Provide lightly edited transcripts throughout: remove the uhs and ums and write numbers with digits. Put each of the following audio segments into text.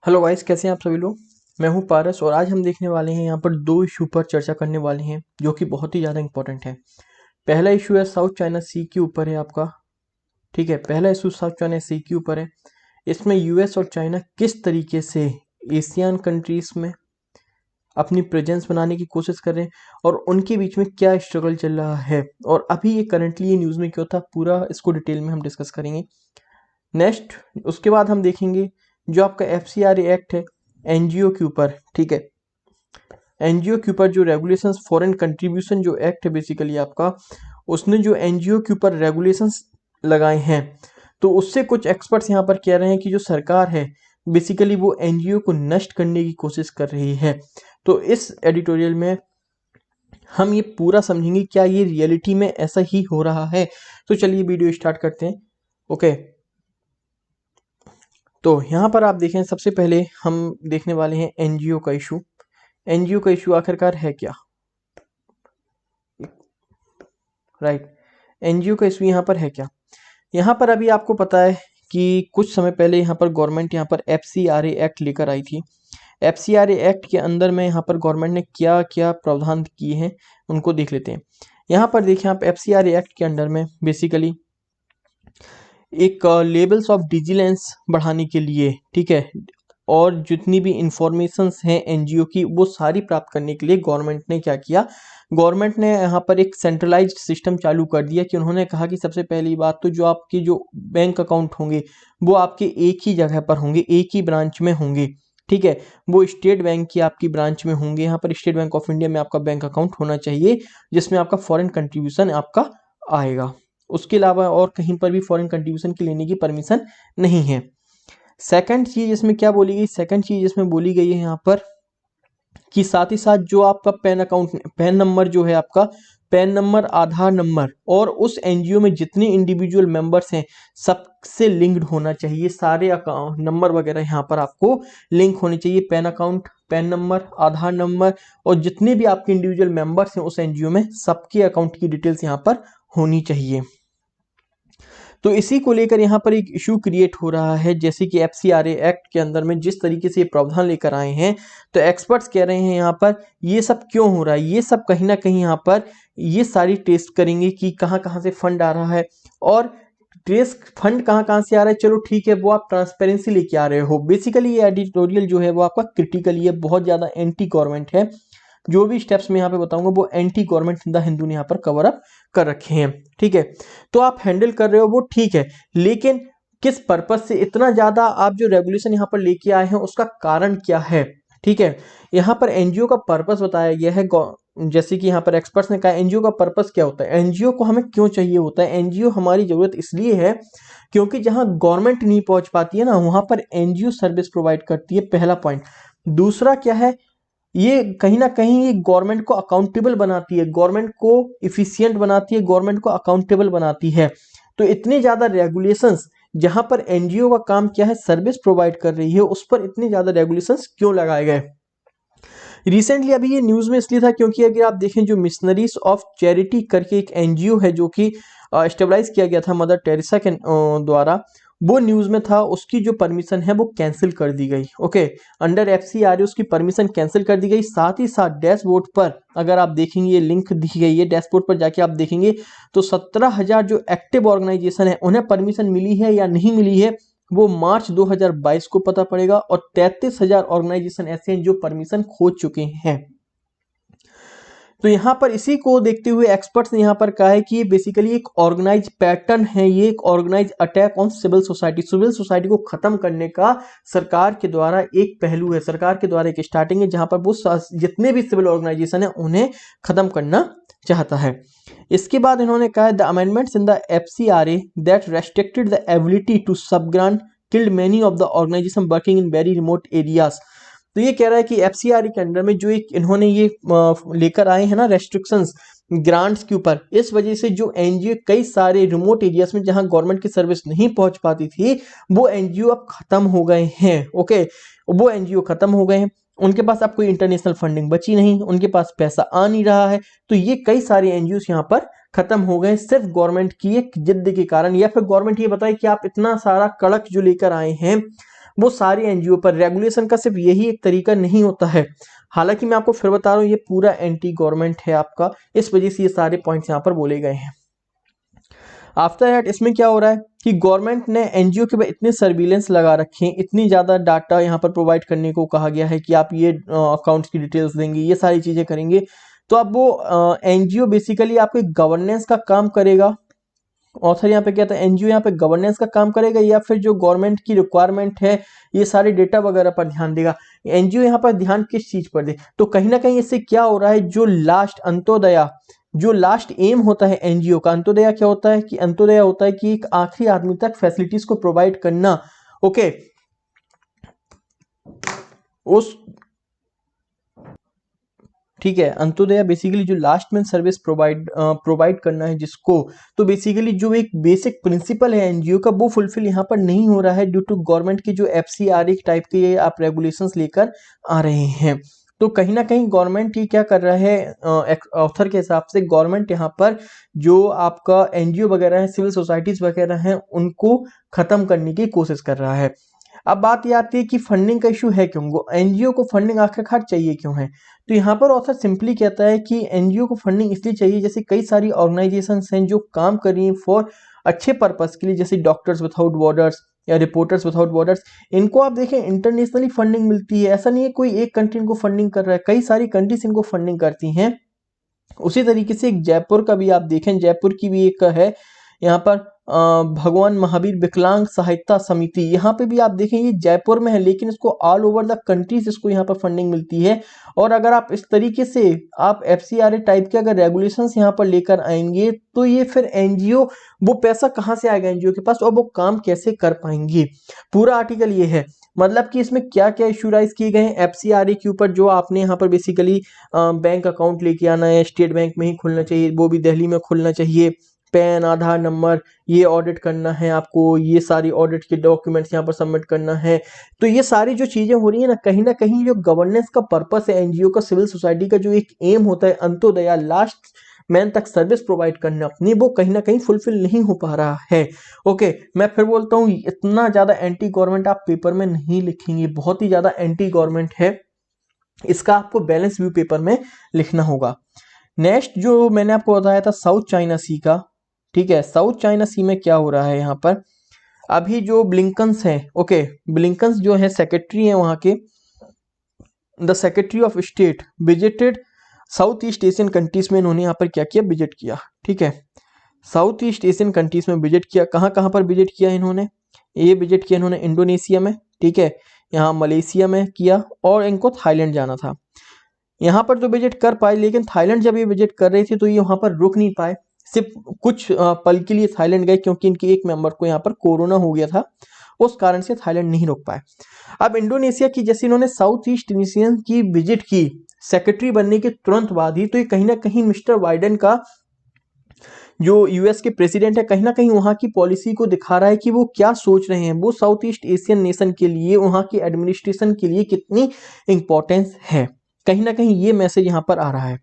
Hello guys, कैसे हैं आप सभी लोग। मैं हूं पारस और आज हम देखने वाले हैं यहाँ पर दो इशू पर चर्चा करने वाले हैं जो कि बहुत ही ज़्यादा इंपॉर्टेंट है। पहला इशू है साउथ चाइना सी के ऊपर है आपका। ठीक है, पहला इशू साउथ चाइना सी के ऊपर है। इसमें यूएस और चाइना किस तरीके से एशियन कंट्रीज में अपनी प्रेजेंस बनाने की कोशिश कर रहे हैं और उनके बीच में क्या स्ट्रगल चल रहा है और अभी ये करंटली ये न्यूज़ में क्यों था, पूरा इसको डिटेल में हम डिस्कस करेंगे। नेक्स्ट, उसके बाद हम देखेंगे जो आपका एफसीआरए एक्ट है एनजीओ के ऊपर। ठीक है, एनजीओ के ऊपर जो रेगुलेशंस फॉरेन कंट्रीब्यूशन जो एक्ट है बेसिकली आपका, उसने जो एनजीओ के ऊपर रेगुलेशंस लगाए हैं, तो उससे कुछ एक्सपर्ट्स यहाँ पर कह रहे हैं कि जो सरकार है बेसिकली वो एनजीओ को नष्ट करने की कोशिश कर रही है। तो इस एडिटोरियल में हम ये पूरा समझेंगे क्या ये रियलिटी में ऐसा ही हो रहा है। तो चलिए वीडियो स्टार्ट करते हैं। ओके, तो यहाँ पर आप देखें, सबसे पहले हम देखने वाले हैं एनजीओ का इशू। एनजीओ का इशू आखिरकार है क्या, राइट। एनजीओ का इशू यहाँ पर है क्या। यहाँ पर अभी आपको पता है कि कुछ समय पहले यहाँ पर गवर्नमेंट यहाँ पर एफसीआरए एक्ट लेकर आई थी। एफसीआरए एक्ट के अंदर में यहाँ पर गवर्नमेंट ने क्या क्या प्रावधान किए हैं उनको देख लेते हैं। यहाँ पर देखिए आप, एफसीआरए एक्ट के अंदर में बेसिकली एक लेवल्स ऑफ विजिलेंस बढ़ाने के लिए, ठीक है, और जितनी भी इंफॉर्मेशंस हैं एनजीओ की वो सारी प्राप्त करने के लिए गवर्नमेंट ने क्या किया, गवर्नमेंट ने यहाँ पर एक सेंट्रलाइज्ड सिस्टम चालू कर दिया कि उन्होंने कहा कि सबसे पहली बात तो जो आपकी जो बैंक अकाउंट होंगे वो आपके एक ही जगह पर होंगे, एक ही ब्रांच में होंगे। ठीक है, वो स्टेट बैंक की आपकी ब्रांच में होंगे। यहाँ पर स्टेट बैंक ऑफ इंडिया में आपका बैंक अकाउंट होना चाहिए जिसमें आपका फॉरेन कंट्रीब्यूशन आपका आएगा। उसके अलावा और कहीं पर भी फॉरेन कंट्रीब्यूशन की लेने की परमिशन नहीं है। सेकंड चीज इसमें क्या बोली गई, सेकंड चीज इसमें बोली गई है यहाँ पर कि साथ ही साथ जो आपका पैन अकाउंट, पैन नंबर जो है आपका, पैन नंबर, आधार नंबर और उस एनजीओ में जितने इंडिविजुअल मेंबर्स हैं सबसे लिंक्ड होना चाहिए। सारे अकाउंट नंबर वगैरह यहाँ पर आपको लिंक होने चाहिए। पैन अकाउंट, पैन नंबर, आधार नंबर और जितने भी आपके इंडिविजुअल मेंबर्स हैं उस एनजीओ में सबके अकाउंट की डिटेल्स यहाँ पर होनी चाहिए। तो इसी को लेकर यहाँ पर एक इशू क्रिएट हो रहा है, जैसे कि एफसीआरए एक्ट के अंदर में जिस तरीके से ये प्रावधान लेकर आए हैं, तो एक्सपर्ट्स कह रहे हैं यहाँ पर ये सब क्यों हो रहा है। ये सब कहीं ना कहीं यहाँ पर ये सारी टेस्ट करेंगे कि कहाँ कहाँ से फंड आ रहा है और ट्रेस फंड कहाँ कहाँ से आ रहा है। चलो ठीक है, वो आप ट्रांसपेरेंसी लेके आ रहे हो। बेसिकली ये एडिटोरियल जो है वो आपका क्रिटिकली है, बहुत ज़्यादा एंटी गवर्नमेंट है। जो भी स्टेप्स मैं यहाँ पे बताऊंगा वो एंटी गवर्नमेंट द हिंदू ने यहाँ पर कवर अप कर रखे हैं। ठीक है, तो आप हैंडल कर रहे हो वो ठीक है, लेकिन किस पर्पज से इतना ज्यादा आप जो रेगुलेशन यहाँ पर लेके आए हैं उसका कारण क्या है। ठीक है, यहाँ पर एनजीओ का पर्पस बताया गया है। जैसे कि यहाँ पर एक्सपर्ट्स ने कहा एनजीओ का पर्पस क्या होता है, एनजीओ को हमें क्यों चाहिए होता है। एनजीओ हमारी जरूरत इसलिए है क्योंकि जहां गवर्नमेंट नहीं पहुंच पाती है ना, वहां पर एनजीओ सर्विस प्रोवाइड करती है, पहला पॉइंट। दूसरा क्या है, ये कहीं ना कहीं ये गवर्नमेंट को अकाउंटेबल बनाती है, गवर्नमेंट को इफिशियंट बनाती है, गवर्नमेंट को अकाउंटेबल बनाती है। तो इतने ज्यादा रेगुलेशंस, जहां पर एनजीओ का काम क्या है, सर्विस प्रोवाइड कर रही है, उस पर इतने ज्यादा रेगुलेशंस क्यों लगाए गए। रिसेंटली अभी ये न्यूज में इसलिए था क्योंकि अगर आप देखें जो मिशनरीज ऑफ चैरिटी करके एक एनजीओ है जो कि स्टेबलाइज किया गया था मदर टेरेसा के द्वारा, वो न्यूज में था, उसकी जो परमिशन है वो कैंसिल कर दी गई। ओके, अंडर एफसीआरए उसकी परमिशन कैंसिल कर दी गई। साथ ही साथ डैशबोर्ड पर अगर आप देखेंगे, ये लिंक दी गई है, डैशबोर्ड पर जाके आप देखेंगे तो 17,000 जो एक्टिव ऑर्गेनाइजेशन है उन्हें परमिशन मिली है या नहीं मिली है वो मार्च 2022 को पता पड़ेगा और 33,000 ऑर्गेनाइजेशन ऐसे हैं जो परमिशन खो चुके हैं। तो यहाँ पर इसी को देखते हुए एक्सपर्ट्स ने यहाँ पर कहा है कि ये बेसिकली एक ऑर्गेनाइज पैटर्न है, ये एक organised attack on civil society. Civil society को खत्म करने का सरकार के द्वारा एक पहलू है, सरकार के द्वारा एक स्टार्टिंग है जहां पर वो जितने भी सिविल ऑर्गेनाइजेशन है उन्हें खत्म करना चाहता है। इसके बाद इन्होंने कहा the amendments in the FCRA that restricted the ability to subgrant killed many of the organisation working in very remote areas. तो ये कह रहा है कि एफसीआरए के अंडर में जो एक इन्होंने ये लेकर आए हैं ना रेस्ट्रिक्शंस ग्रांट्स के ऊपर, इस वजह से जो एनजीओ कई सारे रिमोट एरियाज में जहां गवर्नमेंट की सर्विस नहीं पहुंच पाती थी वो एनजीओ अब खत्म हो गए हैं। ओके, वो एनजीओ खत्म हो गए हैं, उनके पास अब कोई इंटरनेशनल फंडिंग बची नहीं, उनके पास पैसा आ नहीं रहा है। तो ये कई सारे एनजीओ यहाँ पर खत्म हो गए सिर्फ गवर्नमेंट की एक जिद के कारण, या फिर गवर्नमेंट ये बताए कि आप इतना सारा कड़क जो लेकर आए हैं वो सारे एनजीओ पर। रेगुलेशन का सिर्फ यही एक तरीका नहीं होता है, हालांकि मैं आपको फिर बता रहा हूँ ये पूरा एंटी गवर्नमेंट है आपका, इस वजह से ये सारे पॉइंट्स यहाँ पर बोले गए हैं। आफ्टर दैट इसमें क्या हो रहा है कि गवर्नमेंट ने एनजीओ के ऊपर इतने सर्विलेंस लगा रखे हैं, इतनी ज़्यादा डाटा यहाँ पर प्रोवाइड करने को कहा गया है कि आप ये अकाउंट्स की डिटेल्स देंगे, ये सारी चीज़ें करेंगे, तो अब वो एनजीओ बेसिकली आपके गवर्नेंस का काम करेगा। ऑथर यहाँ पे क्या था, एनजीओ यहाँ पे गवर्नेंस का काम करेगा या फिर जो गवर्नमेंट की रिक्वायरमेंट है ये सारे डेटा वगैरह पर ध्यान देगा। एनजीओ यहाँ पर ध्यान किस चीज पर दे, तो कहीं ना कहीं इससे क्या हो रहा है, जो लास्ट अंत्योदया, जो लास्ट एम होता है एनजीओ का, अंत्योदया क्या होता है कि अंत्योदया होता है कि एक आखिरी आदमी तक फैसिलिटीज को प्रोवाइड करना। ओके, उस ठीक है, अंत्योदय बेसिकली जो लास्ट में सर्विस प्रोवाइड करना है जिसको, तो बेसिकली जो एक बेसिक प्रिंसिपल है एनजीओ का वो फुलफिल यहाँ पर नहीं हो रहा है ड्यू टू गवर्नमेंट के जो एफसीआरए टाइप के आप रेगुलेशंस लेकर आ रहे हैं। तो कहीं ना कहीं गवर्नमेंट ये क्या कर रहा है, ऑथर के हिसाब से गवर्नमेंट यहाँ पर जो आपका एनजीओ वगैरह है, सिविल सोसाइटीज वगैरह हैं, उनको खत्म करने की कोशिश कर रहा है। अब बात ये आती है कि फंडिंग का इशू है क्यों, एनजीओ को फंडिंग आखिरकार चाहिए क्यों है, तो यहाँ पर ऑथर सिंपली कहता है कि एनजीओ को फंडिंग इसलिए चाहिए, जैसे कई सारी ऑर्गेनाइजेशंस हैं जो काम कर रही हैं फॉर अच्छे पर्पस के लिए, जैसे डॉक्टर्स विदाउट बॉर्डर्स या रिपोर्टर्स विदाउट बॉर्डर्स, इनको आप देखें इंटरनेशनली फंडिंग मिलती है, ऐसा नहीं है कोई एक कंट्री इनको फंडिंग कर रहा है, कई सारी कंट्रीज इनको फंडिंग करती हैं। उसी तरीके से एक जयपुर का भी आप देखें, जयपुर की भी एक है यहाँ पर भगवान महावीर विकलांग सहायता समिति, यहाँ पे भी आप देखें ये जयपुर में है, लेकिन इसको ऑल ओवर द कंट्रीज इसको यहाँ पर फंडिंग मिलती है। और अगर आप इस तरीके से आप एफसीआरए टाइप के अगर रेगुलेशंस यहाँ पर लेकर आएंगे तो ये फिर एनजीओ, वो पैसा कहाँ से आएगा एनजीओ के पास और वो काम कैसे कर पाएंगे। पूरा आर्टिकल ये है, मतलब कि इसमें क्या क्या इशू राइज किए गए हैं एफसीआरए के ऊपर, जो आपने यहाँ पर बेसिकली बैंक अकाउंट लेके आना है, स्टेट बैंक में ही खुलना चाहिए, वो भी दिल्ली में खुलना चाहिए, पैन आधार नंबर ये ऑडिट करना है आपको, ये सारी ऑडिट के डॉक्यूमेंट्स यहाँ पर सबमिट करना है। तो ये सारी जो चीजें हो रही है ना कहीं जो गवर्नेंस का पर्पस है एनजीओ का, सिविल सोसाइटी का जो एक एम होता है अंत्योदया लास्ट मैन तक सर्विस प्रोवाइड करना अपनी, वो कहीं ना कहीं फुलफिल नहीं हो पा रहा है। ओके, मैं फिर बोलता हूँ इतना ज्यादा एंटी गवर्नमेंट आप पेपर में नहीं लिखेंगे, बहुत ही ज्यादा एंटी गवर्नमेंट है, इसका आपको बैलेंस व्यू पेपर में लिखना होगा। नेक्स्ट जो मैंने आपको बताया था साउथ चाइना सी का, ठीक है, साउथ चाइना सी में क्या हो रहा है यहाँ पर, अभी जो ब्लिंकन्स हैं, ओके, ब्लिंकन्स जो है सेक्रेटरी हैं वहाँ के, the secretary of state visited south east Asian countries में, इन्होंने यहाँ पर क्या किया, विजिट किया, ठीक है, साउथ ईस्ट एशियन कंट्रीज में विजिट किया। कहाँ कहाँ पर विजिट किया इन्होंने, ये विजिट किया इन्होंने इंडोनेशिया में, ठीक है, यहाँ मलेशिया में किया, और इनको थाईलैंड जाना था। यहाँ पर तो विजिट कर पाए, लेकिन थाईलैंड जब ये विजिट कर रहे थे तो ये वहाँ पर रुक नहीं पाए, सिर्फ कुछ पल के लिए थाईलैंड गए, क्योंकि इनके एक मेंबर को यहाँ पर कोरोना हो गया था, उस कारण से थाईलैंड नहीं रुक पाए। अब इंडोनेशिया की जैसे इन्होंने साउथ ईस्ट एशियन की विजिट की सेक्रेटरी बनने के तुरंत बाद ही, तो ये कहीं ना कहीं मिस्टर बाइडेन का जो यूएस के प्रेसिडेंट है, कहीं ना कहीं वहां की पॉलिसी को दिखा रहा है कि वो क्या सोच रहे हैं, वो साउथ ईस्ट एशियन नेशन के लिए, वहां की एडमिनिस्ट्रेशन के लिए कितनी इंपॉर्टेंस है, कहीं ना कहीं ये मैसेज यहाँ पर आ रहा है।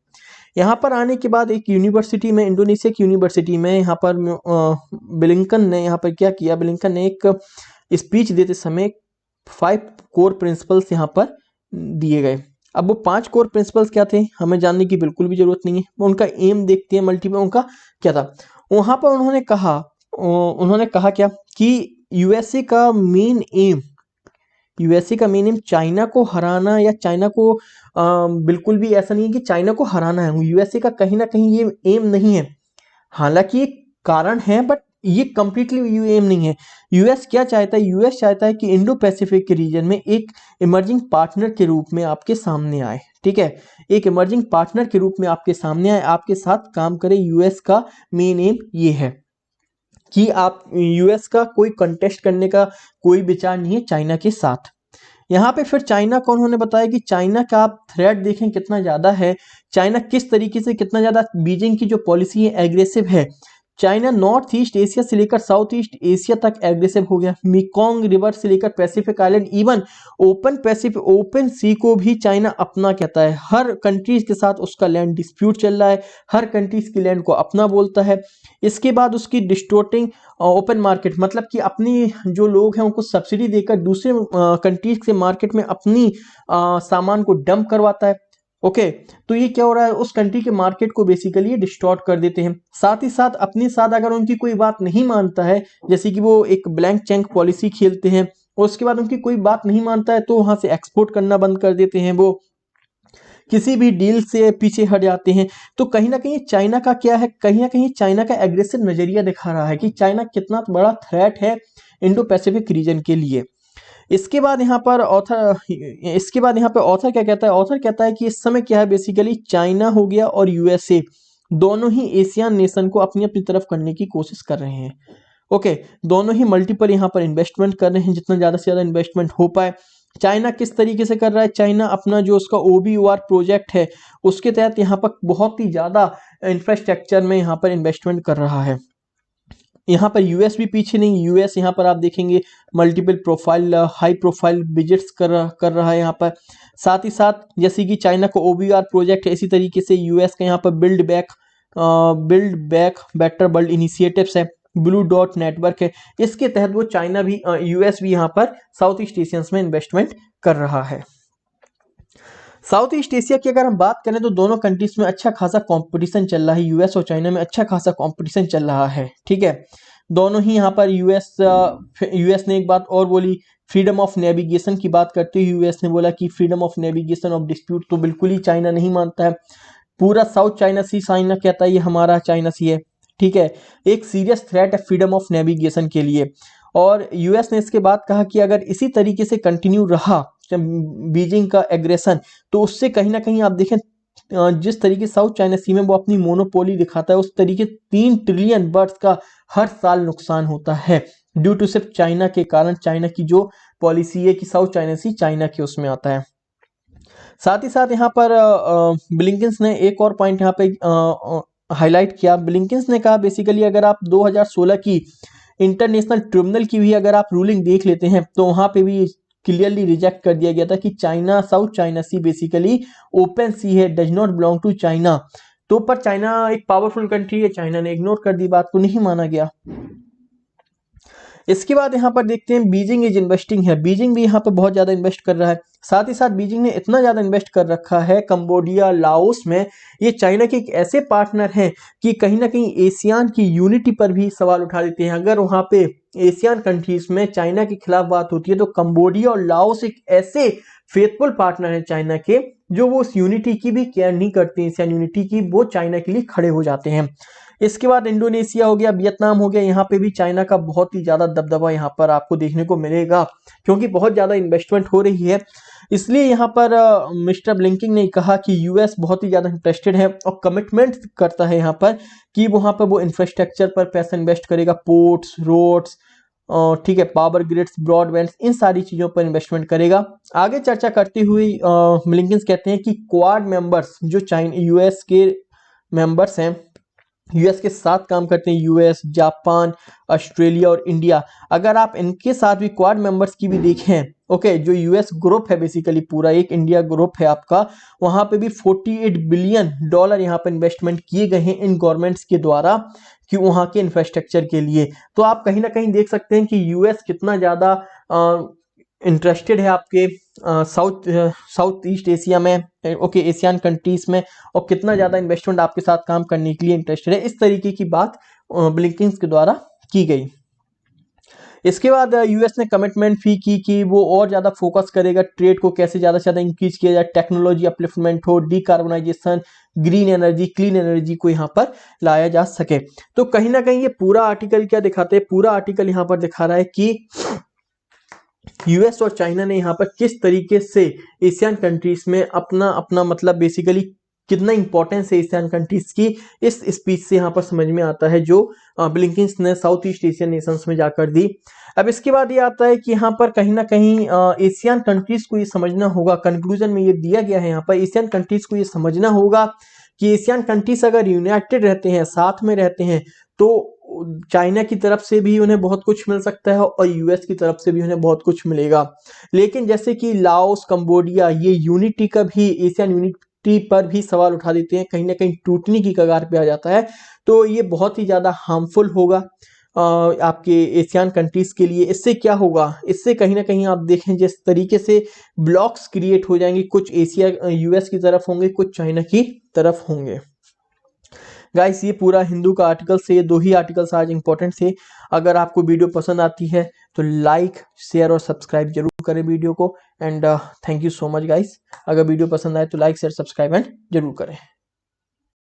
यहाँ पर आने के बाद एक यूनिवर्सिटी में, इंडोनेशिया की यूनिवर्सिटी में, यहाँ पर ब्लिंकन ने यहाँ पर क्या किया, ब्लिंकन ने एक स्पीच देते समय 5 कोर प्रिंसिपल्स यहाँ पर दिए गए। अब वो 5 कोर प्रिंसिपल्स क्या थे हमें जानने की बिल्कुल भी जरूरत नहीं है, उनका एम देखते हैं, मल्टीपल उनका क्या था। वहां पर उन्होंने कहा क्या कि यूएसए का मेन एम चाइना को हराना, या चाइना को बिल्कुल भी ऐसा नहीं है कि चाइना को हराना है, यूएसए का कहीं ना कहीं ये एम नहीं है, हालांकि ये कारण है बट ये कंप्लीटली यू एम नहीं है। यूएस क्या चाहता है, यूएस चाहता है कि इंडो पैसिफिक के रीजन में एक इमर्जिंग पार्टनर के रूप में आपके सामने आए, ठीक है, एक इमर्जिंग पार्टनर के रूप में आपके सामने आए, आपके साथ काम करे। यूएस का मेन एम ये है कि आप, यूएस का कोई कंटेस्ट करने का कोई विचार नहीं है चाइना के साथ। यहाँ पे फिर चाइना को उन्होंने बताया कि चाइना का आप थ्रेट देखें कितना ज्यादा है, चाइना किस तरीके से कितना ज्यादा, बीजिंग की जो पॉलिसी है एग्रेसिव है, चाइना नॉर्थ ईस्ट एशिया से लेकर साउथ ईस्ट एशिया तक एग्रेसिव हो गया। मेकोंग रिवर से लेकर पैसिफिक आइलैंड, इवन ओपन सी को भी चाइना अपना कहता है। हर कंट्रीज के साथ उसका लैंड डिस्प्यूट चल रहा है, हर कंट्रीज की लैंड को अपना बोलता है। इसके बाद उसकी डिस्टोर्टिंग ओपन मार्केट, मतलब कि अपनी जो लोग हैं उनको सब्सिडी देकर दूसरे कंट्रीज के मार्केट में अपनी सामान को डंप करवाता है। ओके, तो ये क्या हो रहा है, उस कंट्री के मार्केट को बेसिकली डिस्टॉर्ट कर देते हैं। साथ ही साथ अपने साथ अगर उनकी कोई बात नहीं मानता है, जैसे कि वो एक ब्लैंक चेक पॉलिसी खेलते हैं और उसके बाद उनकी कोई बात नहीं मानता है तो वहां से एक्सपोर्ट करना बंद कर देते हैं, वो किसी भी डील से पीछे हट जाते हैं। तो कहीं ना कहीं चाइना का क्या है, कहीं ना कहीं चाइना का एग्रेसिव नजरिया दिखा रहा है कि चाइना कितना बड़ा थ्रेट है इंडो पैसिफिक रीजन के लिए। इसके बाद यहाँ पर ऑथर क्या कहता है, ऑथर कहता है कि इस समय क्या है, बेसिकली चाइना हो गया और यूएसए दोनों ही एशियन नेशन को अपनी अपनी तरफ करने की कोशिश कर रहे हैं। ओके, दोनों ही मल्टीपल यहाँ पर इन्वेस्टमेंट कर रहे हैं, जितना ज्यादा से ज्यादा इन्वेस्टमेंट हो पाए। चाइना किस तरीके से कर रहा है, चाइना अपना जो उसका OBOR प्रोजेक्ट है उसके तहत यहाँ पर बहुत ही ज्यादा इंफ्रास्ट्रक्चर में यहाँ पर इन्वेस्टमेंट कर रहा है। यहाँ पर यूएस भी पीछे नहीं, यूएस यहाँ पर आप देखेंगे multiple profile high profile visits कर रहा है यहाँ पर। साथ ही साथ जैसे कि चाइना को OBR प्रोजेक्ट है, इसी तरीके से यूएस का यहाँ पर build back better world initiatives है, ब्लू डॉट नेटवर्क है। इसके तहत वो चाइना भी यूएस भी यहाँ पर साउथ ईस्ट एशियंस में इन्वेस्टमेंट कर रहा है। साउथ ईस्ट एशिया की अगर हम बात करें तो दोनों कंट्रीज में अच्छा खासा कंपटीशन चल रहा है, यूएस और चाइना में अच्छा खासा कंपटीशन चल रहा है। ठीक है, दोनों ही यहाँ पर यूएस ने एक बात और बोली, फ्रीडम ऑफ नेविगेशन की बात करते हुए यूएस ने बोला कि freedom of navigation of dispute तो बिल्कुल ही चाइना नहीं मानता है। पूरा साउथ चाइना सी चाइना कहता है ये हमारा चाइना सी है। ठीक है, एक सीरियस थ्रेट है फ्रीडम ऑफ नेविगेशन के लिए। और यूएस ने इसके बाद कहा कि अगर इसी तरीके से कंटिन्यू रहा बीजिंग का एग्रेशन, तो उससे कहीं ना कहीं आप देखें जिस तरीके साउथ चाइना सी में वो अपनी मोनोपोली दिखाता है, उस तरीके 3 ट्रिलियन बर्ड्स का हर साल नुकसान होता है ड्यू टू सिर्फ चाइना के कारण। चाइना की जो पॉलिसी है कि साउथ चाइना सी चाइना के उसमें आता है। साथ ही साथ यहाँ पर ब्लिंकिंस ने एक और पॉइंट यहाँ पे हाईलाइट किया। ब्लिंकिंस ने कहा बेसिकली अगर आप 2016 की इंटरनेशनल ट्रिब्यूनल की भी अगर आप रूलिंग देख लेते हैं तो वहां पे भी क्लियरली रिजेक्ट कर दिया गया था कि China South China Sea basically open sea है, does not belong to China. तो पर चाइना एक पावरफुल कंट्री है, चाइना ने इग्नोर कर दी, बात को नहीं माना गया। इसके बाद यहाँ पर देखते हैं बीजिंग इज इन्वेस्टिंग है, बीजिंग भी यहाँ पर बहुत ज्यादा इन्वेस्ट कर रहा है। साथ ही साथ बीजिंग ने इतना ज्यादा इन्वेस्ट कर रखा है कंबोडिया लाओस में, ये चाइना के एक ऐसे पार्टनर हैं कि कहीं ना कहीं एशियान की यूनिटी पर भी सवाल उठा देते हैं। अगर वहां पे एशियन कंट्रीज में चाइना के खिलाफ बात होती है तो कंबोडिया और लाओस एक ऐसे फेथफुल पार्टनर है चाइना के जो वो उस यूनिटी की भी केयर नहीं करते, एशियन यूनिटी की, वो चाइना के लिए खड़े हो जाते हैं। इसके बाद इंडोनेशिया हो गया, वियतनाम हो गया, यहाँ पे भी चाइना का बहुत ही ज्यादा दबदबा यहाँ पर आपको देखने को मिलेगा क्योंकि बहुत ज्यादा इन्वेस्टमेंट हो रही है। इसलिए यहाँ पर मिस्टर ब्लिंकिंग ने कहा कि यूएस बहुत ही ज्यादा इंटरेस्टेड है और कमिटमेंट करता है यहाँ पर कि वहां पर वो इंफ्रास्ट्रक्चर पर पैसा इन्वेस्ट करेगा, पोर्ट्स, रोड्स, ठीक है, पावर ग्रिड्स, ब्रॉडबैंड, इन सारी चीजों पर इन्वेस्टमेंट करेगा। आगे चर्चा करते हुए ब्लिंकिंग कहते हैं कि क्वाड मेंबर्स जो चाइना यूएस के मेंबर्स हैं, यूएस के साथ काम करते हैं, यूएस, जापान, ऑस्ट्रेलिया और इंडिया, अगर आप इनके साथ भी क्वाड मेंबर्स की भी देखें, ओके, जो यूएस ग्रुप है बेसिकली पूरा एक इंडिया ग्रुप है आपका, वहां पे भी $48 बिलियन यहाँ पे इन्वेस्टमेंट किए गए हैं इन गवर्नमेंट्स के द्वारा कि वहां के इंफ्रास्ट्रक्चर के लिए। तो आप कहीं ना कहीं देख सकते हैं कि यूएस कितना ज्यादा इंटरेस्टेड है आपके साउथ ईस्ट एशिया में, ओके, एशियन कंट्रीज में, और कितना ज्यादा इन्वेस्टमेंट आपके साथ काम करने के लिए इंटरेस्टेड है। इस तरीके की बात ब्लिंकिंग के द्वारा की गई। इसके बाद यूएस ने कमिटमेंट भी की कि वो और ज्यादा फोकस करेगा ट्रेड को कैसे ज्यादा से ज्यादा इंक्रीज किया जाए, टेक्नोलॉजी अपलिफ्टमेंट हो, decarbonisation, green energy, clean energy को यहाँ पर लाया जा सके। तो कहीं ना कहीं ये पूरा आर्टिकल क्या दिखाते हैं, पूरा आर्टिकल यहाँ पर दिखा रहा है कि यूएस और चाइना ने यहाँ पर किस तरीके से एशियन कंट्रीज में अपना अपना मतलब बेसिकली कितना इंपॉर्टेंस है एशियन कंट्रीज की, इस स्पीच से यहाँ पर समझ में आता है जो ब्लिंकिंस ने साउथ ईस्ट एशियन नेशंस में जाकर दी। अब इसके बाद ये आता है कि यहाँ पर कहीं ना कहीं एशियन कंट्रीज को ये समझना होगा, कंक्लूजन में ये दिया गया है यहाँ पर एशियन कंट्रीज को ये समझना होगा कि एशियन कंट्रीज अगर यूनाइटेड रहते हैं, साथ में रहते हैं, तो चाइना की तरफ से भी उन्हें बहुत कुछ मिल सकता है और यूएस की तरफ से भी उन्हें बहुत कुछ मिलेगा। लेकिन जैसे कि लाओस, कंबोडिया, ये यूनिटी का भी, एशियन यूनिटी पर भी सवाल उठा देते हैं, कहीं ना कहीं टूटने की कगार पे आ जाता है। तो ये बहुत ही ज़्यादा हार्मफुल होगा आपके एशियन कंट्रीज के लिए। इससे क्या होगा, इससे कहीं ना कहीं आप देखें जिस तरीके से ब्लॉक्स क्रिएट हो जाएंगे, कुछ एशिया यूएस की तरफ होंगे, कुछ चाइना की तरफ होंगे। गाइस ये पूरा हिंदू का आर्टिकल से, ये 2 ही आर्टिकल्स आज इंपॉर्टेंट थे। अगर आपको वीडियो पसंद आती है तो लाइक, शेयर और सब्सक्राइब जरूर करें वीडियो को। And thank you so much guys. अगर वीडियो पसंद आए तो लाइक, शेयर, सब्सक्राइब एंड जरूर करें।